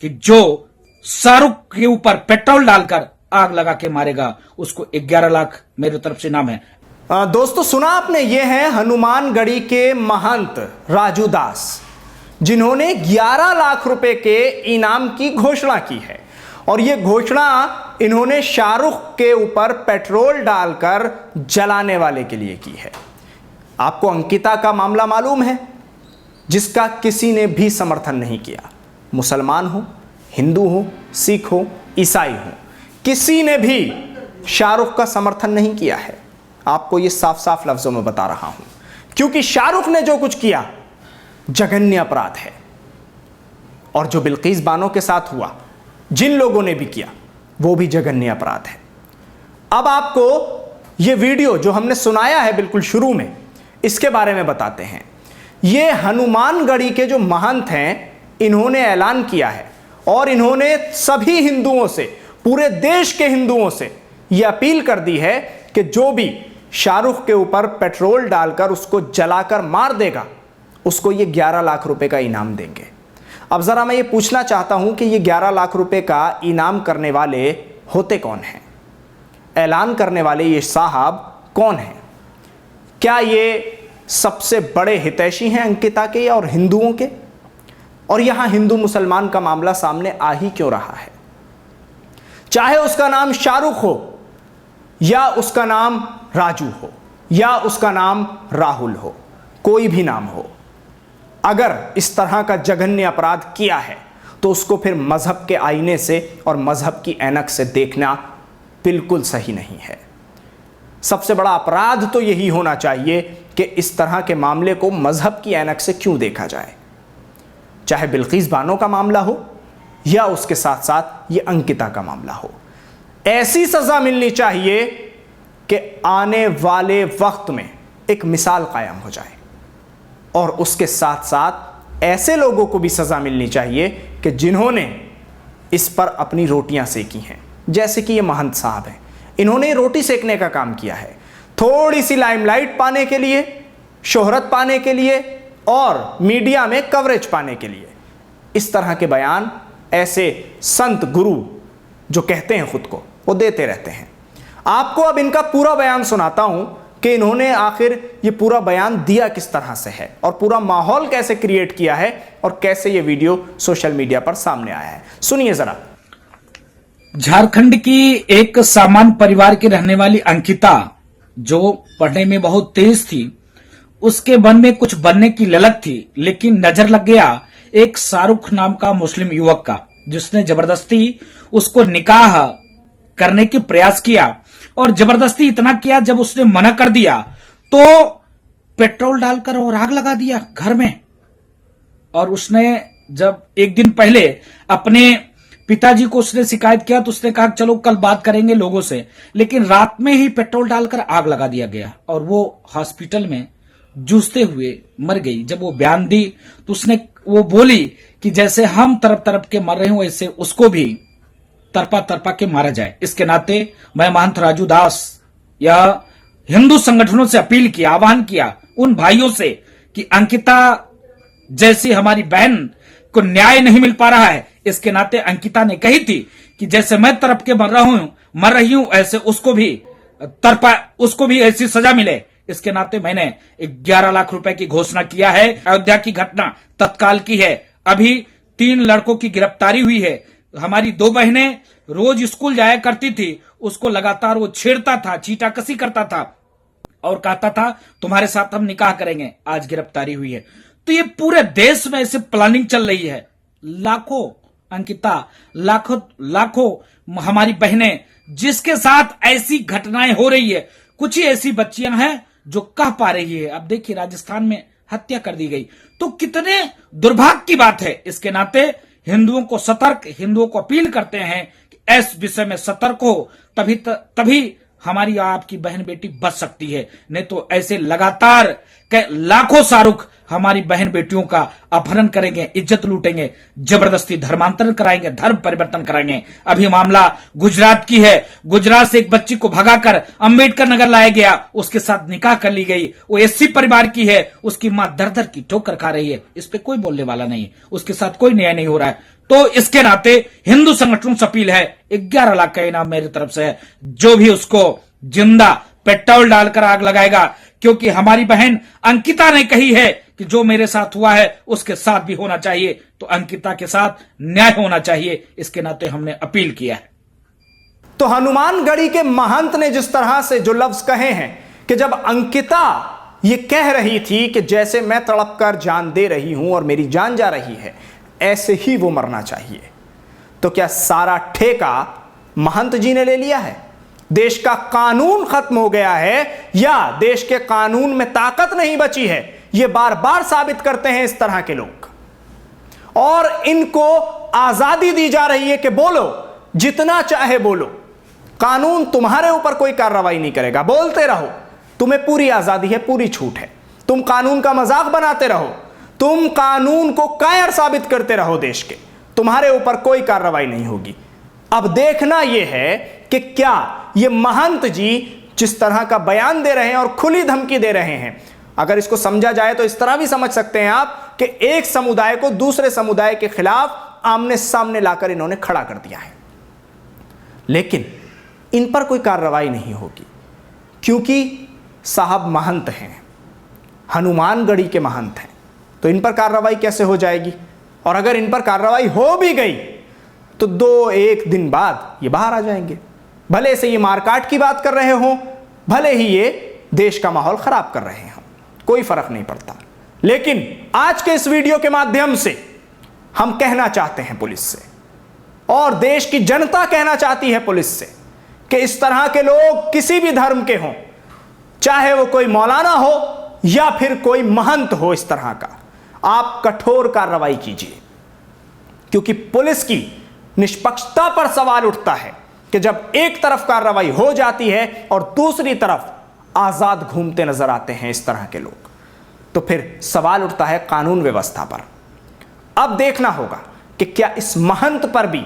कि जो शाहरुख के ऊपर पेट्रोल डालकर आग लगा के मारेगा उसको 11 लाख मेरी तरफ से इनाम है। दोस्तों सुना आपने, ये हैं हनुमानगढ़ी के महंत राजू दास, जिन्होंने 11 लाख रुपए के इनाम की घोषणा की है। और यह घोषणा इन्होंने शाहरुख के ऊपर पेट्रोल डालकर जलाने वाले के लिए की है। आपको अंकिता का मामला मालूम है, जिसका किसी ने भी समर्थन नहीं किया। मुसलमान हो, हिंदू हो, सिख हो, ईसाई हो, किसी ने भी शाहरुख का समर्थन नहीं किया है। आपको यह साफ साफ लफ्जों में बता रहा हूं, क्योंकि शाहरुख ने जो कुछ किया जघन्य अपराध है। और जो बिल्किस बानो के साथ हुआ, जिन लोगों ने भी किया, वो भी जघन्य अपराध है। अब आपको यह वीडियो जो हमने सुनाया है बिल्कुल शुरू में, इसके बारे में बताते हैं। ये हनुमानगढ़ी के जो महंत हैं, इन्होंने ऐलान किया है और इन्होंने सभी हिंदुओं से, पूरे देश के हिंदुओं से यह अपील कर दी है कि जो भी शाहरुख के ऊपर पेट्रोल डालकर उसको जलाकर मार देगा, उसको ये 11 लाख रुपए का इनाम देंगे। अब जरा मैं ये पूछना चाहता हूं कि ये 11 लाख रुपए का इनाम करने वाले होते कौन हैं? ऐलान करने वाले ये साहब कौन हैं? क्या ये सबसे बड़े हितैषी हैं अंकिता के और हिंदुओं के? और यहां हिंदू मुसलमान का मामला सामने आ ही क्यों रहा है? चाहे उसका नाम शाहरुख हो, या उसका नाम राजू हो, या उसका नाम राहुल हो, कोई भी नाम हो, अगर इस तरह का जघन्य अपराध किया है तो उसको फिर मजहब के आईने से और मजहब की ऐनक से देखना बिल्कुल सही नहीं है। सबसे बड़ा अपराध तो यही होना चाहिए कि इस तरह के मामले को मजहब की ऐनक से क्यों देखा जाए, चाहे बिल्किस बानो का मामला हो या उसके साथ साथ ये अंकिता का मामला हो। ऐसी सजा मिलनी चाहिए कि आने वाले वक्त में एक मिसाल कायम हो जाए, और उसके साथ साथ ऐसे लोगों को भी सजा मिलनी चाहिए कि जिन्होंने इस पर अपनी रोटियां सेकी हैं, जैसे कि ये महंत साहब हैं। इन्होंने रोटी सेकने का काम किया है, थोड़ी सी लाइमलाइट पाने के लिए, शोहरत पाने के लिए और मीडिया में कवरेज पाने के लिए इस तरह के बयान ऐसे संत गुरु जो कहते हैं खुद को, वो देते रहते हैं। आपको अब इनका पूरा बयान सुनाता हूं कि इन्होंने आखिर ये पूरा बयान दिया किस तरह से है और पूरा माहौल कैसे क्रिएट किया है और कैसे ये वीडियो सोशल मीडिया पर सामने आया है। सुनिए जरा। झारखंड की एक सामान्य परिवार की रहने वाली अंकिता, जो पढ़ने में बहुत तेज थी, उसके मन में कुछ बनने की ललक थी, लेकिन नजर लग गया एक शाहरुख नाम का मुस्लिम युवक का, जिसने जबरदस्ती उसको निकाह करने की प्रयास किया। और जबरदस्ती इतना किया, जब उसने मना कर दिया तो पेट्रोल डालकर और आग लगा दिया घर में। और उसने जब एक दिन पहले अपने पिताजी को उसने शिकायत किया तो उसने कहा चलो कल बात करेंगे लोगों से, लेकिन रात में ही पेट्रोल डालकर आग लगा दिया गया और वो हॉस्पिटल में जूझते हुए मर गई। जब वो बयान दी तो वो बोली कि जैसे हम तरफ तरफ के मर रहे हो, वैसे उसको भी तरपा तरपा के मारा जाए। इसके नाते मैं महंत राजू दास या हिंदू संगठनों से अपील किया, आह्वान किया उन भाइयों से कि अंकिता जैसी हमारी बहन को न्याय नहीं मिल पा रहा है। इसके नाते अंकिता ने कही थी कि जैसे मैं तरफ के मर रही हूं ऐसे उसको भी ऐसी सजा मिले। इसके नाते मैंने 11 लाख रुपए की घोषणा किया है। अयोध्या की घटना तत्काल की है। अभी 3 लड़कों की गिरफ्तारी हुई है। हमारी 2 बहनें रोज स्कूल जाया करती थी, उसको लगातार वो छेड़ता था, चीटाकसी करता था और कहता था तुम्हारे साथ हम निकाह करेंगे। आज गिरफ्तारी हुई है। तो ये पूरे देश में ऐसे प्लानिंग चल रही है। लाखों अंकिता, लाखों हमारी बहनें जिसके साथ ऐसी घटनाएं हो रही है। कुछ ही ऐसी बच्चियां हैं जो कह पा रही है। अब देखिए राजस्थान में हत्या कर दी गई, तो कितने दुर्भाग्य की बात है। इसके नाते हिंदुओं को अपील करते हैं कि इस विषय में सतर्क हो, तभी हमारी आपकी बहन बेटी बच सकती है। नहीं तो ऐसे लगातार लाखों शाहरुख हमारी बहन बेटियों का अपहरण करेंगे, इज्जत लूटेंगे, जबरदस्ती धर्मांतरण कराएंगे, धर्म परिवर्तन कराएंगे। अभी मामला गुजरात की है। गुजरात से एक बच्ची को भगाकर अंबेडकर नगर लाया गया, उसके साथ निकाह कर ली गई। वो एससी परिवार की है, उसकी मां दर दर की ठोकर खा रही है। इस पे कोई बोलने वाला नहीं है, उसके साथ कोई न्याय नहीं हो रहा है। तो इसके नाते हिंदू संगठनों से अपील है, 11 लाख का इनाम मेरी तरफ से है। जो भी उसको जिंदा पेट्रोल डालकर आग लगाएगा, क्योंकि हमारी बहन अंकिता ने कही है कि जो मेरे साथ हुआ है उसके साथ भी होना चाहिए, तो अंकिता के साथ न्याय होना चाहिए। इसके नाते हमने अपील किया है। तो हनुमानगढ़ी के महंत ने जिस तरह से जो लफ्ज कहे हैं कि जब अंकिता ये कह रही थी कि जैसे मैं तड़प कर जान दे रही हूं और मेरी जान जा रही है, ऐसे ही वो मरना चाहिए, तो क्या सारा ठेका महंत जी ने ले लिया है? देश का कानून खत्म हो गया है या देश के कानून में ताकत नहीं बची है? ये बार बार साबित करते हैं इस तरह के लोग, और इनको आजादी दी जा रही है कि बोलो, जितना चाहे बोलो, कानून तुम्हारे ऊपर कोई कार्रवाई नहीं करेगा, बोलते रहो, तुम्हें पूरी आजादी है, पूरी छूट है, तुम कानून का मजाक बनाते रहो, तुम कानून को कायर साबित करते रहो देश के, तुम्हारे ऊपर कोई कार्रवाई नहीं होगी। अब देखना यह है कि क्या ये महंत जी जिस तरह का बयान दे रहे हैं और खुली धमकी दे रहे हैं, अगर इसको समझा जाए तो इस तरह भी समझ सकते हैं आप कि एक समुदाय को दूसरे समुदाय के खिलाफ आमने सामने लाकर इन्होंने खड़ा कर दिया है, लेकिन इन पर कोई कार्रवाई नहीं होगी, क्योंकि साहब महंत हैं, हनुमानगढ़ी के महंत हैं, तो इन पर कार्रवाई कैसे हो जाएगी? और अगर इन पर कार्रवाई हो भी गई तो 2-1 दिन बाद ये बाहर आ जाएंगे, भले से ये मारकाट की बात कर रहे हों, भले ही ये देश का माहौल खराब कर रहे हों, कोई फर्क नहीं पड़ता। लेकिन आज के इस वीडियो के माध्यम से हम कहना चाहते हैं पुलिस से, और देश की जनता कहना चाहती है पुलिस से, कि इस तरह के लोग किसी भी धर्म के हों, चाहे वो कोई मौलाना हो या फिर कोई महंत हो, इस तरह का आप कठोर कार्रवाई कीजिए, क्योंकि पुलिस की निष्पक्षता पर सवाल उठता है कि जब एक तरफ कार्रवाई हो जाती है और दूसरी तरफ आजाद घूमते नजर आते हैं इस तरह के लोग, तो फिर सवाल उठता है कानून व्यवस्था पर। अब देखना होगा कि क्या इस महंत पर भी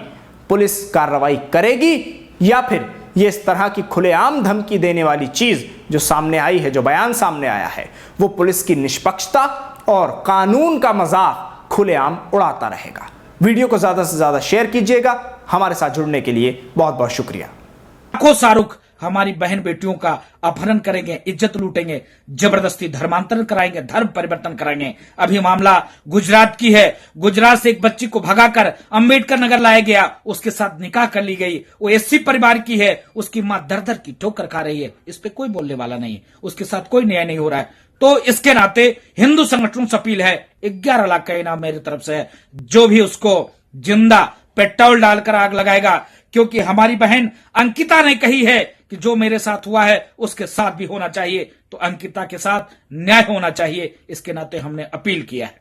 पुलिस कार्रवाई करेगी या फिर ये इस तरह की खुलेआम धमकी देने वाली चीज जो सामने आई है, जो बयान सामने आया है, वो पुलिस की निष्पक्षता और कानून का मजाक खुलेआम उड़ाता रहेगा। वीडियो को ज्यादा से ज्यादा शेयर कीजिएगा। हमारे साथ जुड़ने के लिए बहुत बहुत शुक्रिया। लाखों शाहरुख हमारी बहन बेटियों का अपहरण करेंगे, इज्जत लूटेंगे, जबरदस्ती धर्मांतरण कराएंगे, धर्म परिवर्तन कराएंगे। अभी मामला गुजरात की है। गुजरात से एक बच्ची को भगाकर अंबेडकर नगर लाया गया, उसके साथ निकाह कर ली गई। वो एससी परिवार की है, उसकी मां दर दर की ठोकर खा रही है, इस पे कोई बोलने वाला नहीं है, उसके साथ कोई न्याय नहीं हो रहा है। तो इसके नाते हिंदू संगठनों से अपील है, 11 लाख का इनाम मेरी तरफ से है। जो भी उसको जिंदा पेट्रोल डालकर आग लगाएगा, क्योंकि हमारी बहन अंकिता ने कही है कि जो मेरे साथ हुआ है उसके साथ भी होना चाहिए, तो अंकिता के साथ न्याय होना चाहिए। इसके नाते हमने अपील किया है।